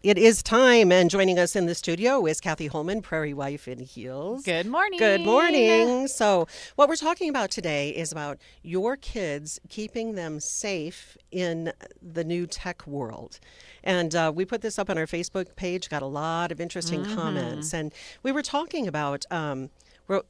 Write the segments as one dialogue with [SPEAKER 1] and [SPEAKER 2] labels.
[SPEAKER 1] It is time, and joining us in the studio is Kathy Holman, Prairie Wife in Heels.
[SPEAKER 2] Good morning.
[SPEAKER 1] Good morning. So what we're talking about today is about your kids, keeping them safe in the new tech world. And we put this up on our Facebook page, got a lot of interesting comments. And we were talking about...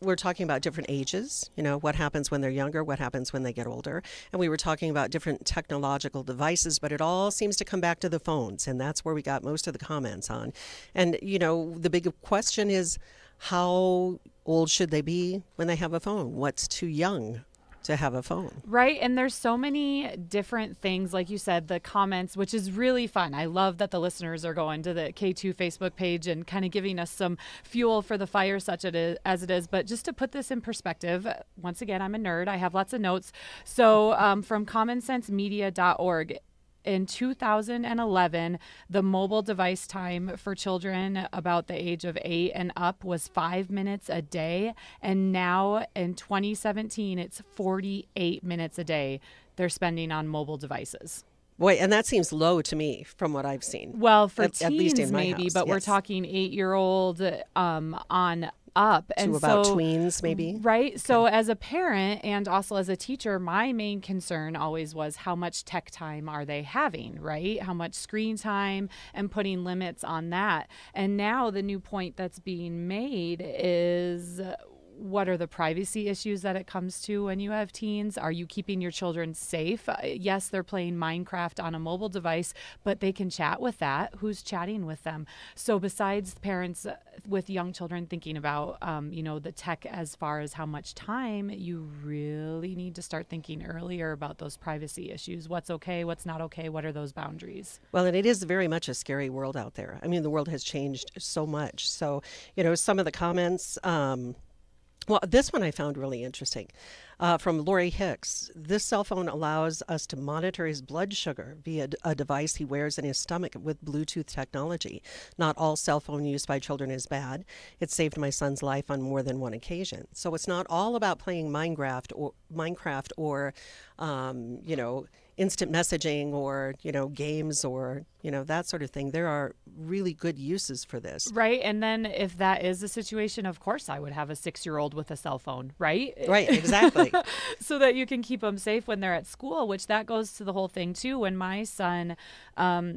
[SPEAKER 1] We're talking about different ages, what happens when they're younger, what happens when they get older. And we were talking about different technological devices, but it all seems to come back to the phones. And that's where we got most of the comments on. And, the big question is, how old should they be when they have a phone? What's too young to have a phone?
[SPEAKER 2] Right. And there's so many different things, like you said, the comments, which is really fun. I love that the listeners are going to the K2 Facebook page and kind of giving us some fuel for the fire, such as it is. But just to put this in perspective, once again, I'm a nerd. I have lots of notes. So from commonsensemedia.org, in 2011, the mobile device time for children about the age of 8 and up was 5 minutes a day. And now in 2017, it's 48 minutes a day they're spending on mobile devices.
[SPEAKER 1] Boy, and that seems low to me from what I've seen.
[SPEAKER 2] Well, for
[SPEAKER 1] at least
[SPEAKER 2] teens
[SPEAKER 1] in my
[SPEAKER 2] maybe,
[SPEAKER 1] house,
[SPEAKER 2] but we're
[SPEAKER 1] yes.
[SPEAKER 2] talking 8-year-old on up.
[SPEAKER 1] To about tweens, maybe.
[SPEAKER 2] Right.
[SPEAKER 1] Okay.
[SPEAKER 2] So as a parent and also as a teacher, my main concern always was how much tech time are they having, right? How much screen time, and putting limits on that. And now the new point that's being made is, what are the privacy issues that it comes to when you have teens? Are you keeping your children safe? Yes, they're playing Minecraft on a mobile device, but they can chat with that. Who's chatting with them? So besides parents with young children thinking about, the tech as far as how much time, you really need to start thinking earlier about those privacy issues. What's okay? What's not okay? What are those boundaries?
[SPEAKER 1] Well, and it is very much a scary world out there. I mean, the world has changed so much. So, some of the comments... Well, this one I found really interesting. From Lori Hicks. This cell phone allows us to monitor his blood sugar via a device he wears in his stomach with Bluetooth technology. Not all cell phone use by children is bad. It saved my son's life on more than one occasion. So it's not all about playing Minecraft or instant messaging or, games or, that sort of thing. There are really good uses for this.
[SPEAKER 2] Right. And then if that is the situation, of course, I would have a 6-year-old with a cell phone, right?
[SPEAKER 1] Right, exactly.
[SPEAKER 2] So that you can keep them safe when they're at school, which that goes to the whole thing, too. When my son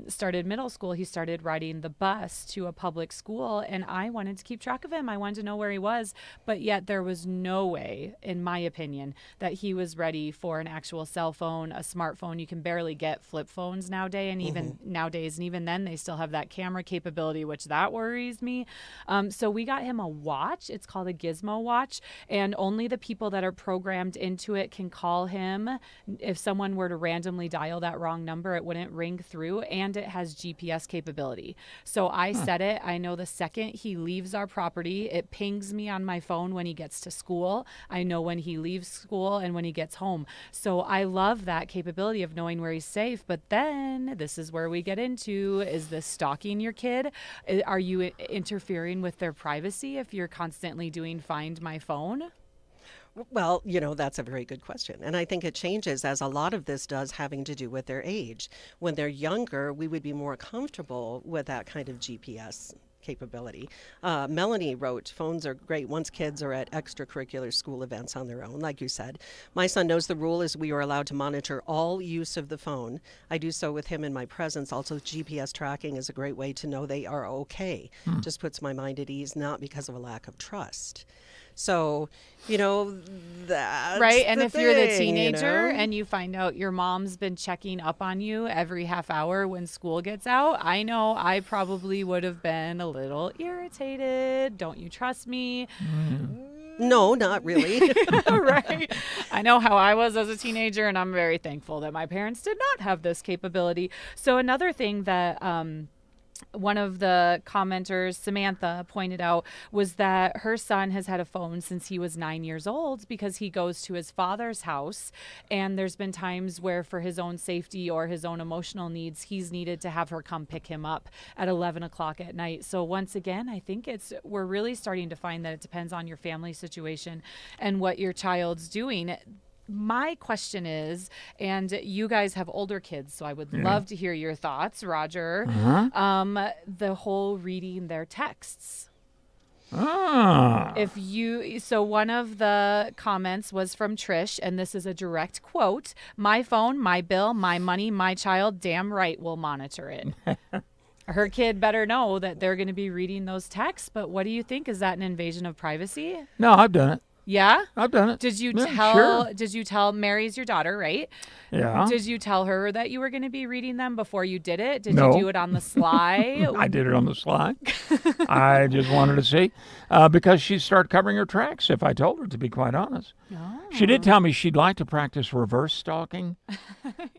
[SPEAKER 2] started middle school, he started riding the bus to a public school, and I wanted to keep track of him. I wanted to know where he was, but yet there was no way, in my opinion, that he was ready for an actual cell phone, a smartphone. You can barely get flip phones nowadays, and even then they still have that camera capability, which that worries me. So we got him a watch. It's called a Gizmo Watch, and only the people that are programmed into it can call him. If someone were to randomly dial that wrong number, it wouldn't ring through, and it has GPS capability. So I set it. I know the second he leaves our property, it pings me on my phone when he gets to school. I know when he leaves school and when he gets home. So I love that capability of knowing where he's safe. But then this is where we get into, is this stalking your kid? Are you interfering with their privacy if you're constantly doing Find My Phone?
[SPEAKER 1] Well, that's a very good question. And I think it changes, as a lot of this does, having to do with their age. When they're younger, we would be more comfortable with that kind of GPS capability. Melanie wrote, phones are great once kids are at extracurricular school events on their own, like you said. My son knows the rule is we are allowed to monitor all use of the phone. I do so with him in my presence. Also, GPS tracking is a great way to know they are okay. Just puts my mind at ease, not because of a lack of trust. So, that's
[SPEAKER 2] right. And if you're the
[SPEAKER 1] thing,
[SPEAKER 2] teenager and you find out your mom's been checking up on you every half hour when school gets out, I know I probably would have been a little irritated. Don't you trust me?
[SPEAKER 1] No, not really.
[SPEAKER 2] Right. I know how I was as a teenager, and I'm very thankful that my parents did not have this capability. So another thing that one of the commenters, Samantha, pointed out was that her son has had a phone since he was 9 years old because he goes to his father's house. And there's been times where for his own safety or his own emotional needs, he's needed to have her come pick him up at 11 o'clock at night. So once again, I think we're really starting to find that it depends on your family situation and what your child's doing. my question is, and you guys have older kids, so I would love to hear your thoughts, Roger. The whole reading their texts. So one of the comments was from Trish, and this is a direct quote: "My phone, my bill, my money, my child, damn right we'll monitor it." Her kid better know that they're going to be reading those texts, but what do you think? Is that an invasion of privacy?
[SPEAKER 3] No, I've done it.
[SPEAKER 2] Yeah?
[SPEAKER 3] I've done it.
[SPEAKER 2] Did you
[SPEAKER 3] Sure.
[SPEAKER 2] did you tell Mary's your daughter, right?
[SPEAKER 3] Yeah.
[SPEAKER 2] Did you tell her that you were going to be reading them before you did it? Did
[SPEAKER 3] No.
[SPEAKER 2] you do it on the sly?
[SPEAKER 3] I did it on the sly. I just wanted to see because she'd start covering her tracks if I told her, to be quite honest. She did tell me she'd like to practice reverse stalking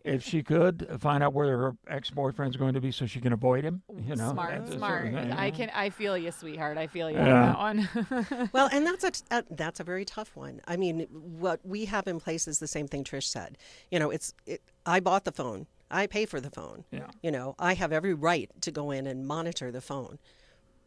[SPEAKER 3] if she could find out where her ex-boyfriend's going to be so she can avoid him. You know,
[SPEAKER 2] Smart.
[SPEAKER 3] sort of thing.
[SPEAKER 2] I feel you, sweetheart. I feel you on that one.
[SPEAKER 1] Well, and that's a very tough one. I mean, what we have in place is the same thing Trish said. You know, I bought the phone. I pay for the phone.
[SPEAKER 3] Yeah.
[SPEAKER 1] You know, I have every right to go in and monitor the phone.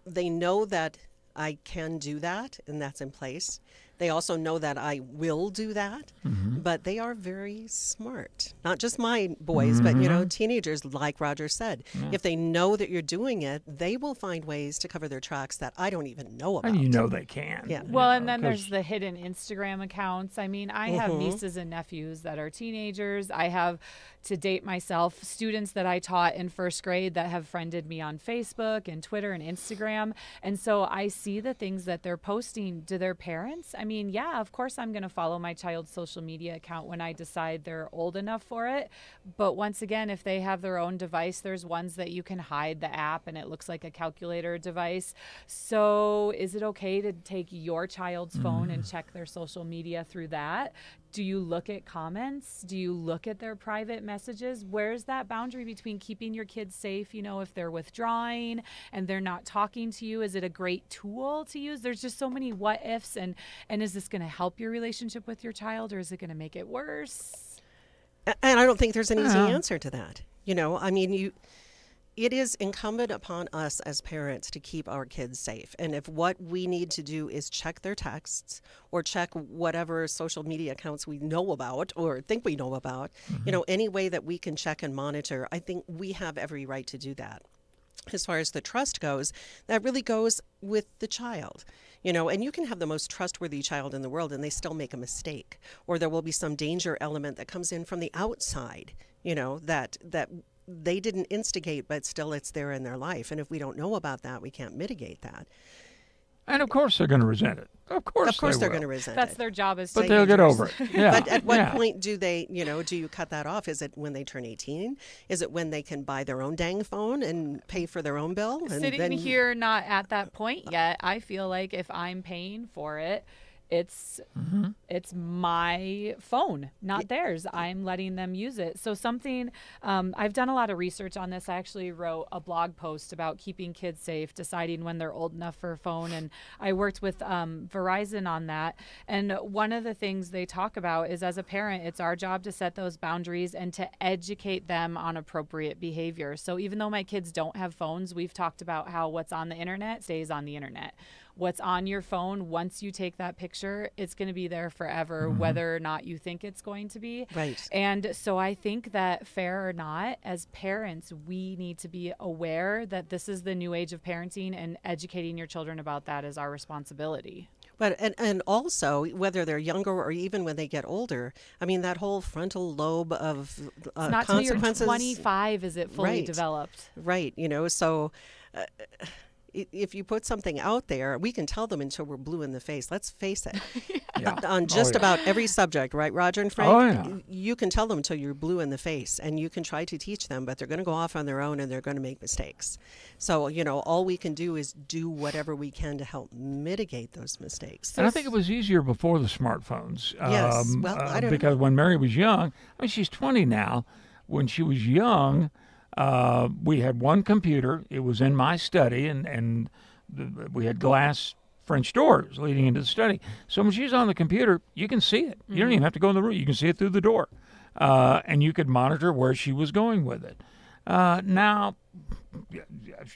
[SPEAKER 1] They know that I can do that, and that's in place. They also know that I will do that, but they are very smart. Not just my boys, but, you know, teenagers, like Roger said. If they know that you're doing it, they will find ways to cover their tracks that I don't even know about.
[SPEAKER 3] And you know they can.
[SPEAKER 1] Yeah.
[SPEAKER 2] Well, and then there's the hidden Instagram accounts. I mean, I have nieces and nephews that are teenagers. I have, to date myself, students that I taught in first grade that have friended me on Facebook and Twitter and Instagram. And so I see the things that they're posting to their parents. I mean, yeah, of course I'm going to follow my child's social media account when I decide they're old enough for it. But once again, if they have their own device, there's ones that you can hide the app and it looks like a calculator device. So is it okay to take your child's phone and check their social media through that? Do you look at comments? Do you look at their private messages? Where's that boundary between keeping your kids safe? You know, if they're withdrawing and they're not talking to you, is it a great tool to use? There's just so many what ifs. And is this going to help your relationship with your child, or is it going to make it worse?
[SPEAKER 1] And I don't think there's an easy answer to that. You know, I mean, it is incumbent upon us as parents to keep our kids safe. And if what we need to do is check their texts or check whatever social media accounts we know about or think we know about, you know, any way that we can check and monitor, I think we have every right to do that. As far as the trust goes, that really goes with the child. You know, and you can have the most trustworthy child in the world and they still make a mistake, or there will be some danger element that comes in from the outside, you know, that they didn't instigate, but still it's there in their life. And if we don't know about that, we can't mitigate that.
[SPEAKER 3] And of course they're going to resent it. Of course
[SPEAKER 1] they're going to resent
[SPEAKER 2] That's
[SPEAKER 1] it.
[SPEAKER 2] their job as
[SPEAKER 3] But they'll get over it. Yeah.
[SPEAKER 1] But at what point do they, you know, do you cut that off? Is it when they turn 18? Is it when they can buy their own dang phone and pay for their own bill? And
[SPEAKER 2] Sitting here not at that point yet, I feel like if I'm paying for it, it's my phone, not theirs. I'm letting them use it. So something, I've done a lot of research on this. I actually wrote a blog post about keeping kids safe, deciding when they're old enough for a phone. And I worked with Verizon on that. And one of the things they talk about is, as a parent, it's our job to set those boundaries and to educate them on appropriate behavior. So even though my kids don't have phones, we've talked about how what's on the internet stays on the internet. What's on your phone, once you take that picture, it's going to be there forever, whether or not you think it's going to be.
[SPEAKER 1] Right.
[SPEAKER 2] And so I think that, fair or not, as parents, we need to be aware that this is the new age of parenting, and educating your children about that is our responsibility.
[SPEAKER 1] But and also, whether they're younger or even when they get older, I mean, that whole frontal lobe of
[SPEAKER 2] It's not till you're
[SPEAKER 1] consequences.
[SPEAKER 2] 25 is it fully
[SPEAKER 1] Right.
[SPEAKER 2] developed.
[SPEAKER 1] Right. You know, so if you put something out there, we can tell them until we're blue in the face. Let's face it.
[SPEAKER 3] Yeah.
[SPEAKER 1] On just about every subject, right, Roger and Frank?
[SPEAKER 3] Oh, yeah.
[SPEAKER 1] You can tell them until you're blue in the face, and you can try to teach them, but they're going to go off on their own and they're going to make mistakes. So, you know, all we can do is do whatever we can to help mitigate those mistakes.
[SPEAKER 3] And I think it was easier before the smartphones.
[SPEAKER 1] Yes. Well, I don't
[SPEAKER 3] because when Mary was young, I mean, she's 20 now. When she was young, we had one computer. It was in my study, and we had glass French doors leading into the study. So when she's on the computer, you can see it. You don't even have to go in the room. You can see it through the door. And you could monitor where she was going with it. Now,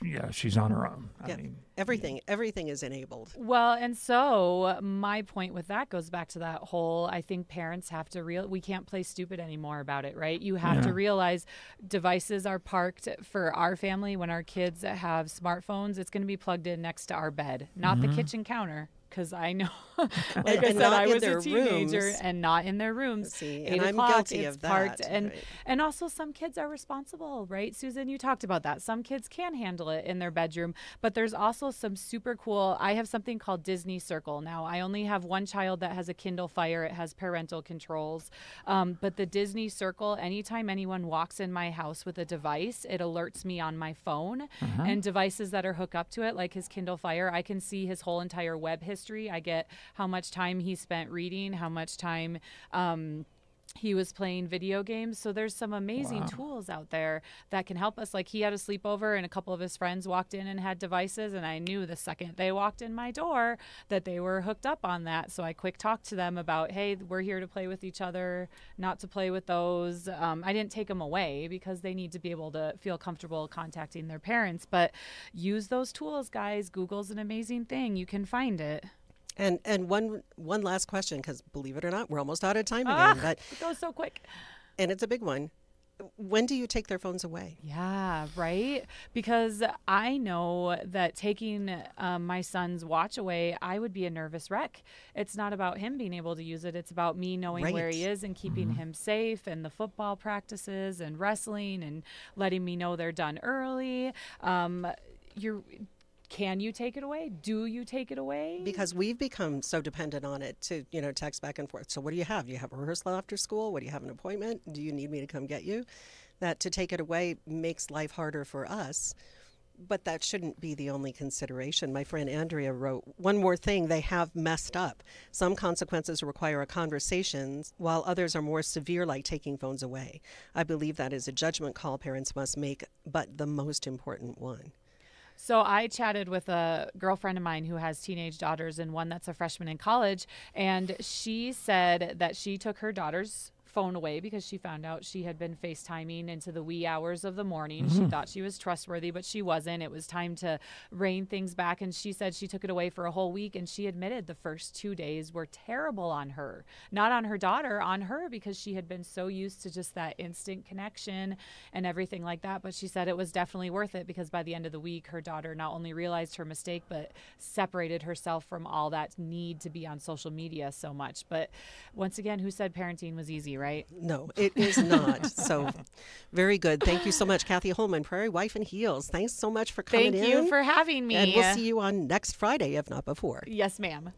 [SPEAKER 3] yeah, she's on her own. I
[SPEAKER 1] Yeah.
[SPEAKER 3] mean,
[SPEAKER 1] Everything is enabled.
[SPEAKER 2] Well, and so my point with that goes back to that whole, I think parents have to we can't play stupid anymore about it, right? You have to realize devices are parked for our family. When our kids have smartphones, it's going to be plugged in next to our bed, not the kitchen counter. Because I know, like I said, I was a teenager
[SPEAKER 1] rooms.
[SPEAKER 2] and not in their rooms.
[SPEAKER 1] See,
[SPEAKER 2] 8
[SPEAKER 1] and I'm
[SPEAKER 2] o'clock,
[SPEAKER 1] guilty
[SPEAKER 2] it's
[SPEAKER 1] of
[SPEAKER 2] parked.
[SPEAKER 1] that.
[SPEAKER 2] And
[SPEAKER 1] Right.
[SPEAKER 2] and also some kids are responsible, right? Susan, you talked about that. Some kids can handle it in their bedroom, but there's also some super cool. I have something called Disney Circle. Now, I only have one child that has a Kindle Fire. It has parental controls. But the Disney Circle, anytime anyone walks in my house with a device, it alerts me on my phone. And devices that are hooked up to it, like his Kindle Fire, I can see his whole entire web history. I get how much time he spent reading, how much time he was playing video games. So there's some amazing tools out there that can help us. Like he had a sleepover and a couple of his friends walked in and had devices, and I knew the second they walked in my door that they were hooked up on that. So I quick talked to them about, hey, we're here to play with each other, not to play with those. I didn't take them away because they need to be able to feel comfortable contacting their parents, but use those tools, guys. Google's an amazing thing. You can find it.
[SPEAKER 1] And one last question, because believe it or not, we're almost out of time again. But
[SPEAKER 2] It goes so quick.
[SPEAKER 1] and it's a big one. When do you take their phones away?
[SPEAKER 2] Yeah, right. Because I know that taking my son's watch away, I would be a nervous wreck. It's not about him being able to use it. It's about me knowing where he
[SPEAKER 1] Right.
[SPEAKER 2] is and keeping him safe, and the football practices and wrestling and letting me know they're done early. Can you take it away? Do you take it away?
[SPEAKER 1] Because we've become so dependent on it to, text back and forth. So what do you have? Do you have a rehearsal after school? What do you have, an appointment? Do you need me to come get you? That to take it away makes life harder for us. But that shouldn't be the only consideration. My friend Andrea wrote, one more thing, they have messed up. Some consequences require a conversation, while others are more severe, like taking phones away. I believe that is a judgment call parents must make, but the most important one.
[SPEAKER 2] So I chatted with a girlfriend of mine who has teenage daughters and one that's a freshman in college. And she said that she took her daughter's phone away because she found out she had been FaceTiming into the wee hours of the morning. She thought she was trustworthy, but she wasn't. It was time to rein things back. And she said she took it away for a whole week. And she admitted the first 2 days were terrible on her, not on her daughter, on her, because she had been so used to just that instant connection and everything like that. But she said it was definitely worth it because by the end of the week, her daughter not only realized her mistake, but separated herself from all that need to be on social media so much. But once again, who said parenting was easy, right?
[SPEAKER 1] No, it is not. So very good. Thank you so much, Kathy Holman, Prairie Wife and Heels. Thanks so much for coming in.
[SPEAKER 2] Thank you for having me.
[SPEAKER 1] And we'll see you on next Friday, if not before.
[SPEAKER 2] Yes, ma'am.